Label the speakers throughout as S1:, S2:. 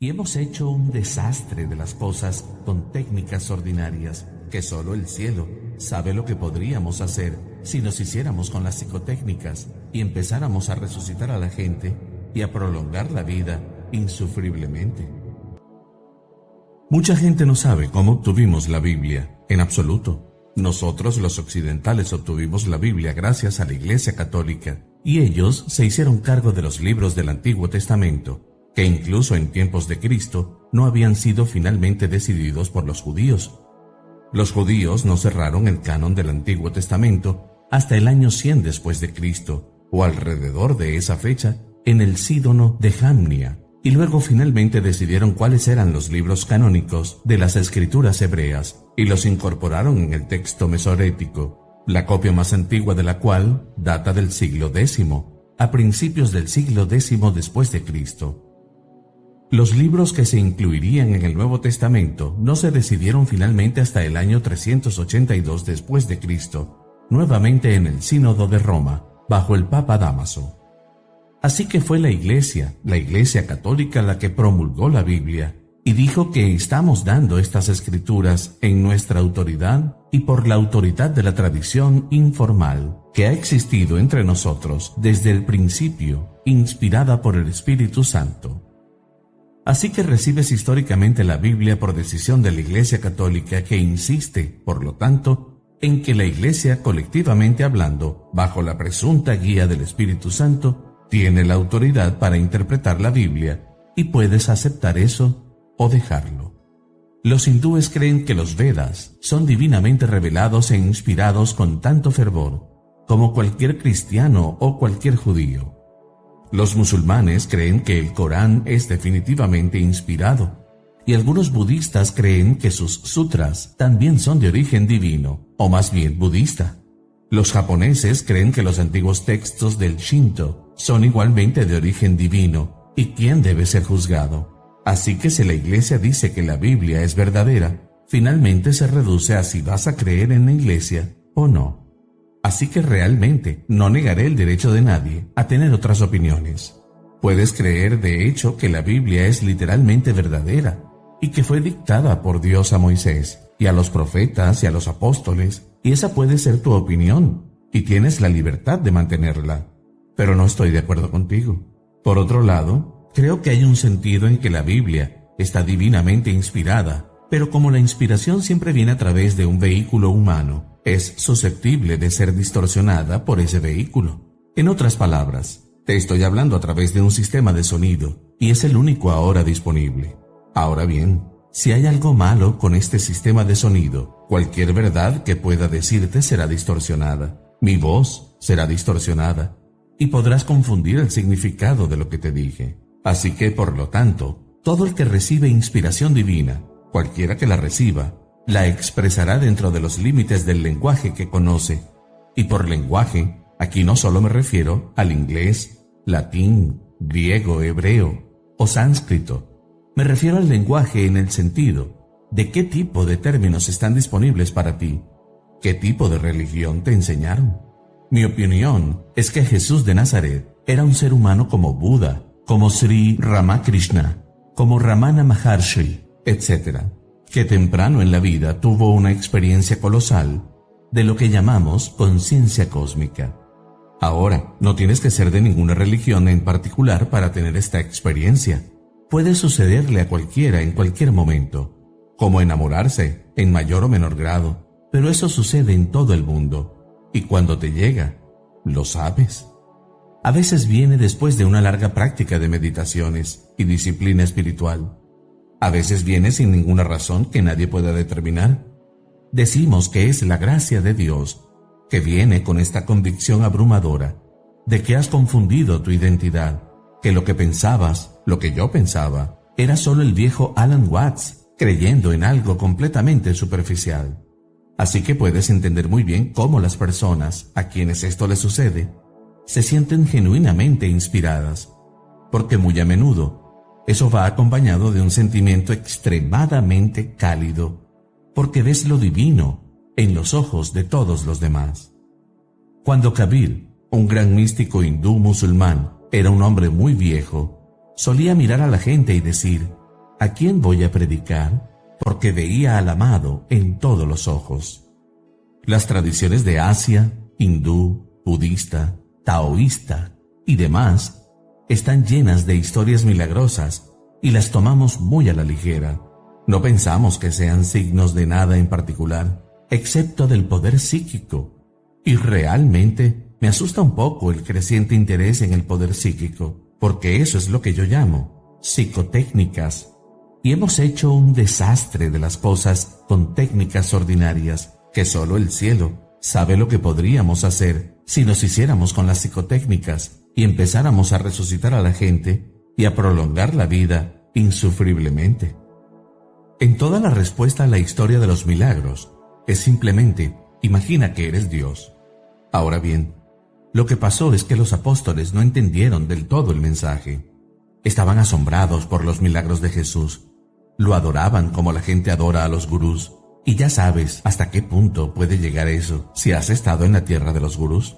S1: y hemos hecho un desastre de las cosas con técnicas ordinarias que solo el cielo sabe lo que podríamos hacer si nos hiciéramos con las psicotécnicas y empezáramos a resucitar a la gente y a prolongar la vida insufriblemente. Mucha gente no sabe cómo obtuvimos la Biblia, en absoluto. Nosotros los occidentales obtuvimos la Biblia gracias a la Iglesia Católica, y ellos se hicieron cargo de los libros del Antiguo Testamento, que incluso en tiempos de Cristo no habían sido finalmente decididos por los judíos. Los judíos no cerraron el canon del Antiguo Testamento hasta el año 100 después de Cristo, o alrededor de esa fecha, en el Sínodo de Jamnia, y luego finalmente decidieron cuáles eran los libros canónicos de las escrituras hebreas y los incorporaron en el texto mesorético, la copia más antigua de la cual data del siglo X, a principios del siglo X después de Cristo. Los libros que se incluirían en el Nuevo Testamento no se decidieron finalmente hasta el año 382 después de Cristo, nuevamente en el Sínodo de Roma, bajo el Papa Dámaso. Así que fue la Iglesia Católica, la que promulgó la Biblia y dijo que estamos dando estas escrituras en nuestra autoridad y por la autoridad de la tradición informal que ha existido entre nosotros desde el principio, inspirada por el Espíritu Santo. Así que recibes históricamente la Biblia por decisión de la Iglesia Católica, que insiste, por lo tanto, en que la Iglesia, colectivamente hablando, bajo la presunta guía del Espíritu Santo, tiene la autoridad para interpretar la Biblia, y puedes aceptar eso o dejarlo. Los hindúes creen que los Vedas son divinamente revelados e inspirados con tanto fervor como cualquier cristiano o cualquier judío. Los musulmanes creen que el Corán es definitivamente inspirado, y algunos budistas creen que sus sutras también son de origen divino, o más bien budista. Los japoneses creen que los antiguos textos del Shinto son igualmente de origen divino, y quién debe ser juzgado. Así que si la Iglesia dice que la Biblia es verdadera, finalmente se reduce a si vas a creer en la Iglesia o no. Así que realmente no negaré el derecho de nadie a tener otras opiniones. Puedes creer de hecho que la Biblia es literalmente verdadera y que fue dictada por Dios a Moisés y a los profetas y a los apóstoles, y esa puede ser tu opinión y tienes la libertad de mantenerla. Pero no estoy de acuerdo contigo. Por otro lado, creo que hay un sentido en que la Biblia está divinamente inspirada, pero como la inspiración siempre viene a través de un vehículo humano, es susceptible de ser distorsionada por ese vehículo. En otras palabras, te estoy hablando a través de un sistema de sonido, y es el único ahora disponible. Ahora bien, si hay algo malo con este sistema de sonido, cualquier verdad que pueda decirte será distorsionada. Mi voz será distorsionada, y podrás confundir el significado de lo que te dije. Así que, por lo tanto, todo el que recibe inspiración divina, cualquiera que la reciba, la expresará dentro de los límites del lenguaje que conoce. Y por lenguaje, aquí no solo me refiero al inglés, latín, griego, hebreo o sánscrito. Me refiero al lenguaje en el sentido de qué tipo de términos están disponibles para ti, qué tipo de religión te enseñaron. Mi opinión es que Jesús de Nazaret era un ser humano como Buda, como Sri Ramakrishna, como Ramana Maharshi, etc., que temprano en la vida tuvo una experiencia colosal de lo que llamamos conciencia cósmica. Ahora, no tienes que ser de ninguna religión en particular para tener esta experiencia. Puede sucederle a cualquiera en cualquier momento, como enamorarse en mayor o menor grado, pero eso sucede en todo el mundo, y cuando te llega, lo sabes. A veces viene después de una larga práctica de meditaciones y disciplina espiritual. A veces viene sin ninguna razón que nadie pueda determinar. Decimos que es la gracia de Dios, que viene con esta convicción abrumadora de que has confundido tu identidad, que lo que pensabas, lo que yo pensaba, era solo el viejo Alan Watts, creyendo en algo completamente superficial. Así que puedes entender muy bien cómo las personas a quienes esto les sucede se sienten genuinamente inspiradas, porque muy a menudo eso va acompañado de un sentimiento extremadamente cálido, porque ves lo divino en los ojos de todos los demás. Cuando Kabir, un gran místico hindú musulmán, era un hombre muy viejo, solía mirar a la gente y decir: ¿a quién voy a predicar? Porque veía al amado en todos los ojos. Las tradiciones de Asia, hindú, budista, taoísta y demás están llenas de historias milagrosas y las tomamos muy a la ligera. No pensamos que sean signos de nada en particular, excepto del poder psíquico. Y realmente me asusta un poco el creciente interés en el poder psíquico, porque eso es lo que yo llamo psicotécnicas. Y hemos hecho un desastre de las cosas con técnicas ordinarias, que solo el cielo sabe lo que podríamos hacer si nos hiciéramos con las psicotécnicas y empezáramos a resucitar a la gente y a prolongar la vida insufriblemente. En toda la respuesta a la historia de los milagros es simplemente: imagina que eres Dios. Ahora bien, lo que pasó es que los apóstoles no entendieron del todo el mensaje. Estaban asombrados por los milagros de Jesús. Lo adoraban como la gente adora a los gurús. Y ya sabes hasta qué punto puede llegar eso si has estado en la tierra de los gurús.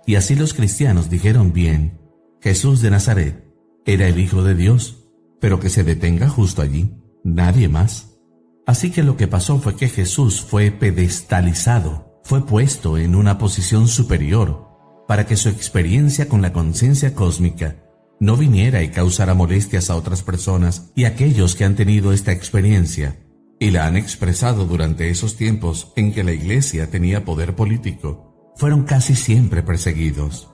S1: Y así los cristianos dijeron: bien, Jesús de Nazaret era el Hijo de Dios, pero que se detenga justo allí, nadie más. Así que lo que pasó fue que Jesús fue pedestalizado, fue puesto en una posición superior para que su experiencia con la conciencia cósmica no viniera y causara molestias a otras personas, y aquellos que han tenido esta experiencia y la han expresado durante esos tiempos en que la Iglesia tenía poder político, fueron casi siempre perseguidos.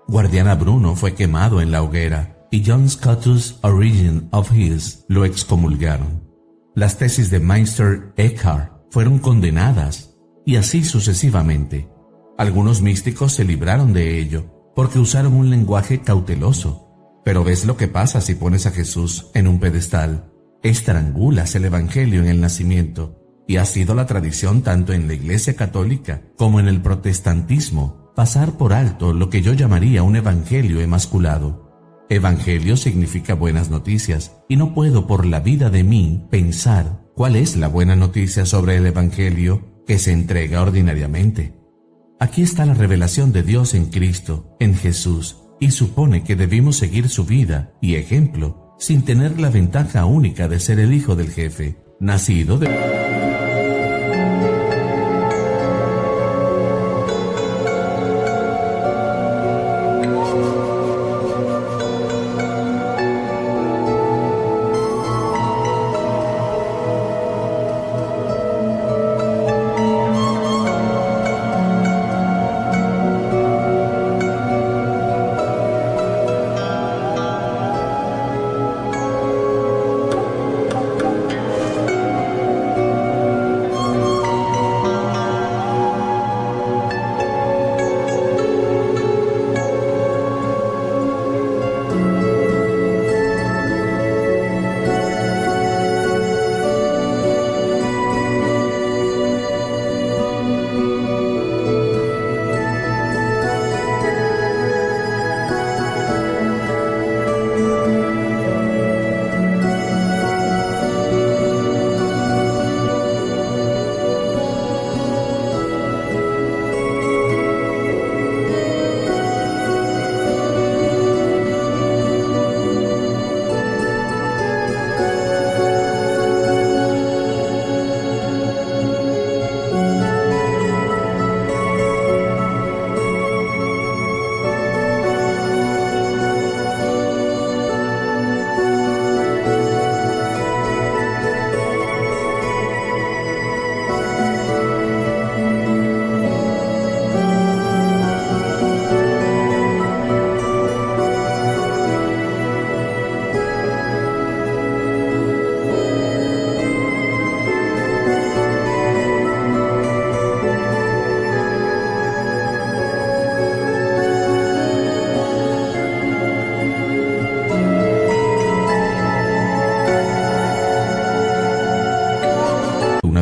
S1: Guardiana Bruno fue quemado en la hoguera y John Scotus Origin of His lo excomulgaron. Las tesis de Meister Eckhart fueron condenadas, y así sucesivamente. Algunos místicos se libraron de ello porque usaron un lenguaje cauteloso. Pero ¿ves lo que pasa si pones a Jesús en un pedestal? Estrangulas el Evangelio en el nacimiento, y ha sido la tradición tanto en la Iglesia Católica como en el protestantismo pasar por alto lo que yo llamaría un evangelio emasculado. Evangelio significa buenas noticias, y no puedo por la vida de mí pensar cuál es la buena noticia sobre el evangelio que se entrega ordinariamente. Aquí está la revelación de Dios en Cristo, en Jesús, y supone que debimos seguir su vida y ejemplo sin tener la ventaja única de ser el hijo del jefe, nacido de...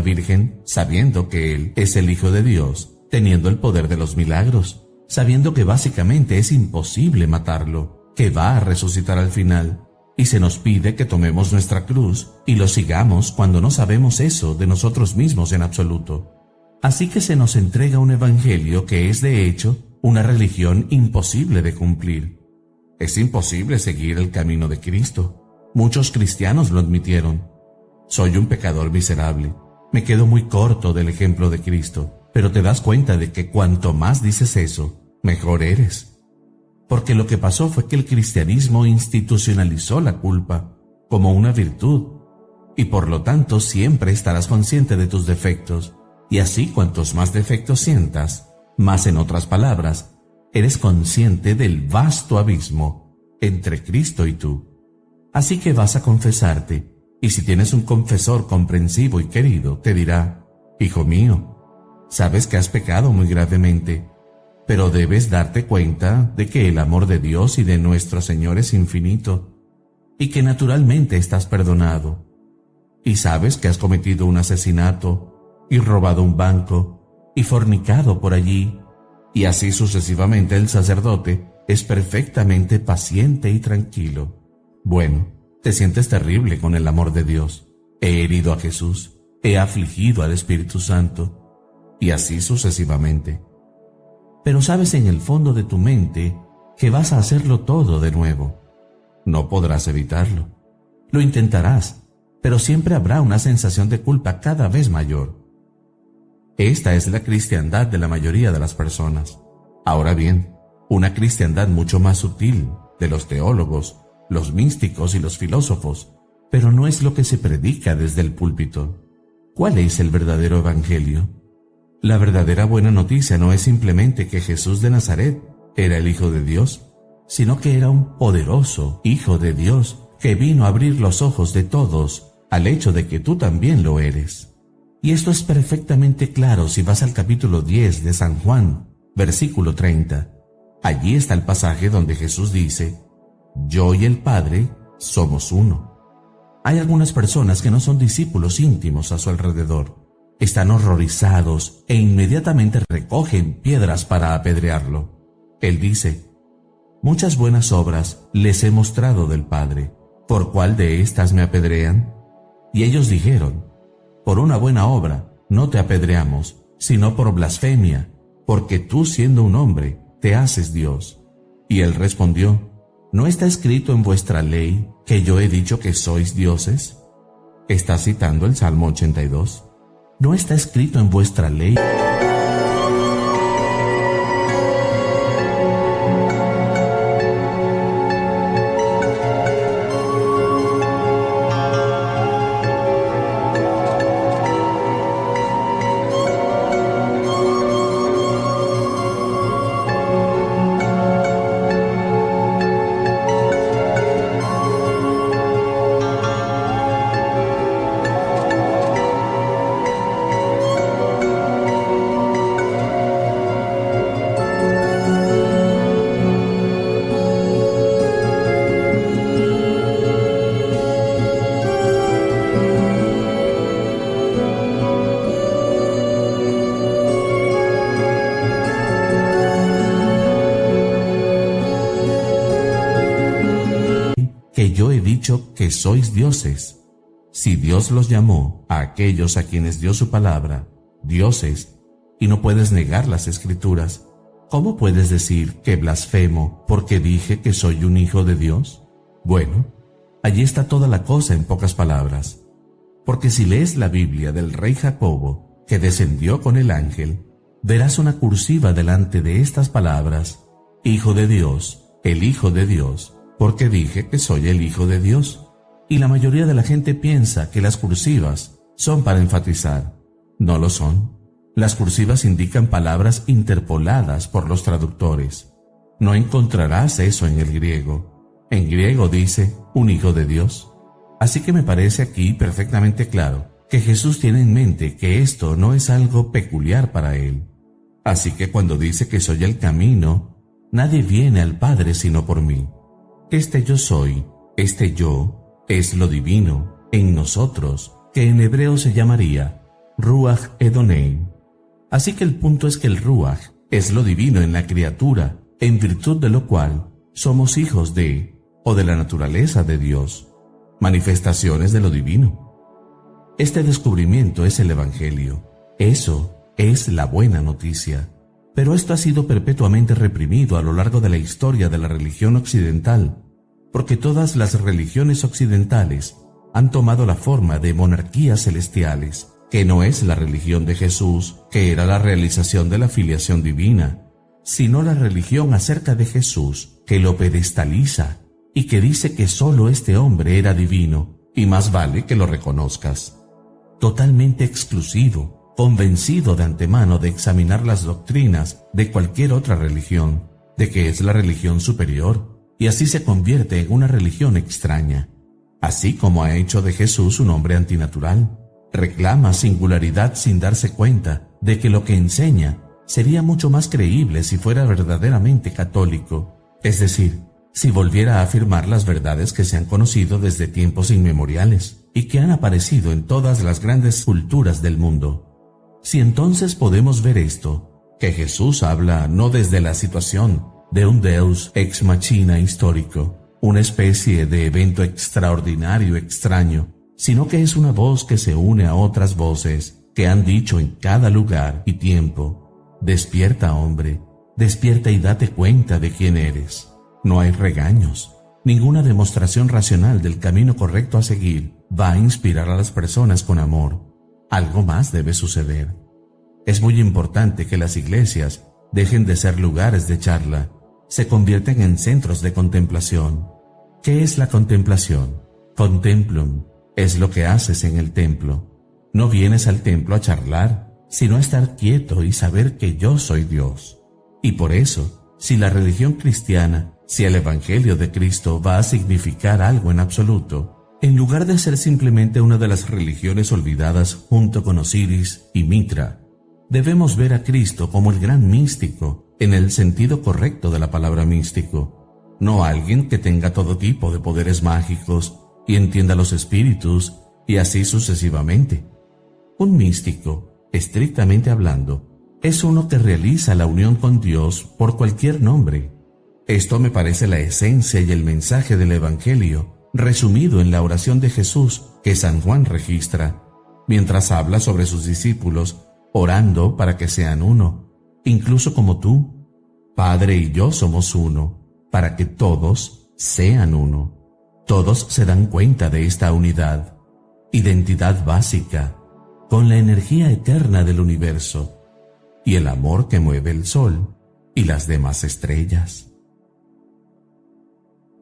S1: Virgen, sabiendo que Él es el Hijo de Dios, teniendo el poder de los milagros, sabiendo que básicamente es imposible matarlo, que va a resucitar al final, y se nos pide que tomemos nuestra cruz y lo sigamos cuando no sabemos eso de nosotros mismos en absoluto. Así que se nos entrega un evangelio que es de hecho una religión imposible de cumplir. Es imposible seguir el camino de Cristo. Muchos cristianos lo admitieron. Soy un pecador miserable. Me quedo muy corto del ejemplo de Cristo, pero te das cuenta de que cuanto más dices eso, mejor eres. Porque lo que pasó fue que el cristianismo institucionalizó la culpa como una virtud, y por lo tanto siempre estarás consciente de tus defectos, y así cuantos más defectos sientas, más, en otras palabras, eres consciente del vasto abismo entre Cristo y tú. Así que vas a confesarte, y si tienes un confesor comprensivo y querido, te dirá: hijo mío, sabes que has pecado muy gravemente, pero debes darte cuenta de que el amor de Dios y de nuestro Señor es infinito, y que naturalmente estás perdonado. Y sabes que has cometido un asesinato, y robado un banco, y fornicado por allí, y así sucesivamente. El sacerdote es perfectamente paciente y tranquilo. Bueno, te sientes terrible con el amor de Dios. He herido a Jesús, he afligido al Espíritu Santo, y así sucesivamente. Pero sabes en el fondo de tu mente que vas a hacerlo todo de nuevo. No podrás evitarlo. Lo intentarás, pero siempre habrá una sensación de culpa cada vez mayor. Esta es la cristiandad de la mayoría de las personas. Ahora bien, una cristiandad mucho más sutil de los teólogos, los místicos y los filósofos, pero no es lo que se predica desde el púlpito. ¿Cuál es el verdadero evangelio? La verdadera buena noticia no es simplemente que Jesús de Nazaret era el Hijo de Dios, sino que era un poderoso Hijo de Dios que vino a abrir los ojos de todos al hecho de que tú también lo eres. Y esto es perfectamente claro si vas al capítulo 10 de San Juan, versículo 30. Allí está el pasaje donde Jesús dice: yo y el Padre somos uno. Hay algunas personas que no son discípulos íntimos a su alrededor. Están horrorizados e inmediatamente recogen piedras para apedrearlo. Él dice: muchas buenas obras les he mostrado del Padre. ¿Por cuál de estas me apedrean? Y ellos dijeron: por una buena obra no te apedreamos, sino por blasfemia, porque tú, siendo un hombre, te haces Dios. Y él respondió: ¿no está escrito en vuestra ley que yo he dicho que sois dioses? Está citando el Salmo 82. ¿No está escrito en vuestra ley? Que yo he dicho que sois dioses. Si Dios los llamó a aquellos a quienes dio su palabra dioses, y no puedes negar las Escrituras, ¿cómo puedes decir que blasfemo porque dije que soy un hijo de Dios? Bueno, allí está toda la cosa en pocas palabras. Porque si lees la Biblia del rey Jacobo, que descendió con el ángel, verás una cursiva delante de estas palabras: Hijo de Dios, el Hijo de Dios, porque dije que soy el Hijo de Dios. Y la mayoría de la gente piensa que las cursivas son para enfatizar. No lo son. Las cursivas indican palabras interpoladas por los traductores. No encontrarás eso en el griego. En griego dice un Hijo de Dios. Así que me parece aquí perfectamente claro que Jesús tiene en mente que esto no es algo peculiar para él. Así que cuando dice que soy el camino, nadie viene al Padre sino por mí. Este yo soy, este yo, es lo divino en nosotros, que en hebreo se llamaría Ruach Edoneim. Así que el punto es que el Ruach es lo divino en la criatura, en virtud de lo cual somos hijos de, o de la naturaleza de Dios, manifestaciones de lo divino. Este descubrimiento es el Evangelio. Eso es la buena noticia. Pero esto ha sido perpetuamente reprimido a lo largo de la historia de la religión occidental, porque todas las religiones occidentales han tomado la forma de monarquías celestiales, que no es la religión de Jesús, que era la realización de la filiación divina, sino la religión acerca de Jesús, que lo pedestaliza y que dice que solo este hombre era divino, y más vale que lo reconozcas. Totalmente exclusivo, convencido de antemano de examinar las doctrinas de cualquier otra religión, de que es la religión superior, y así se convierte en una religión extraña. Así como ha hecho de Jesús un hombre antinatural, reclama singularidad sin darse cuenta de que lo que enseña sería mucho más creíble si fuera verdaderamente católico, es decir, si volviera a afirmar las verdades que se han conocido desde tiempos inmemoriales y que han aparecido en todas las grandes culturas del mundo. Si entonces podemos ver esto, que Jesús habla no desde la situación de un Deus ex machina histórico, una especie de evento extraordinario extraño, sino que es una voz que se une a otras voces que han dicho en cada lugar y tiempo: despierta, hombre, despierta y date cuenta de quién eres. No hay regaños. Ninguna demostración racional del camino correcto a seguir va a inspirar a las personas con amor. Algo más debe suceder. Es muy importante que las iglesias dejen de ser lugares de charla, se convierten en centros de contemplación. ¿Qué es la contemplación? Contemplum es lo que haces en el templo. No vienes al templo a charlar, sino a estar quieto y saber que yo soy Dios. Y por eso, si la religión cristiana, si el Evangelio de Cristo va a significar algo en absoluto, en lugar de ser simplemente una de las religiones olvidadas junto con Osiris y Mitra, debemos ver a Cristo como el gran místico, en el sentido correcto de la palabra místico, no alguien que tenga todo tipo de poderes mágicos y entienda los espíritus y así sucesivamente. Un místico, estrictamente hablando, es uno que realiza la unión con Dios por cualquier nombre. Esto me parece la esencia y el mensaje del Evangelio, resumido en la oración de Jesús que San Juan registra, mientras habla sobre sus discípulos, orando para que sean uno, incluso como tú. Padre y yo somos uno, para que todos sean uno. Todos se dan cuenta de esta unidad, identidad básica, con la energía eterna del universo y el amor que mueve el sol y las demás estrellas.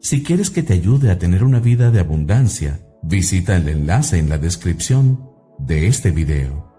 S1: Si quieres que te ayude a tener una vida de abundancia, visita el enlace en la descripción de este video.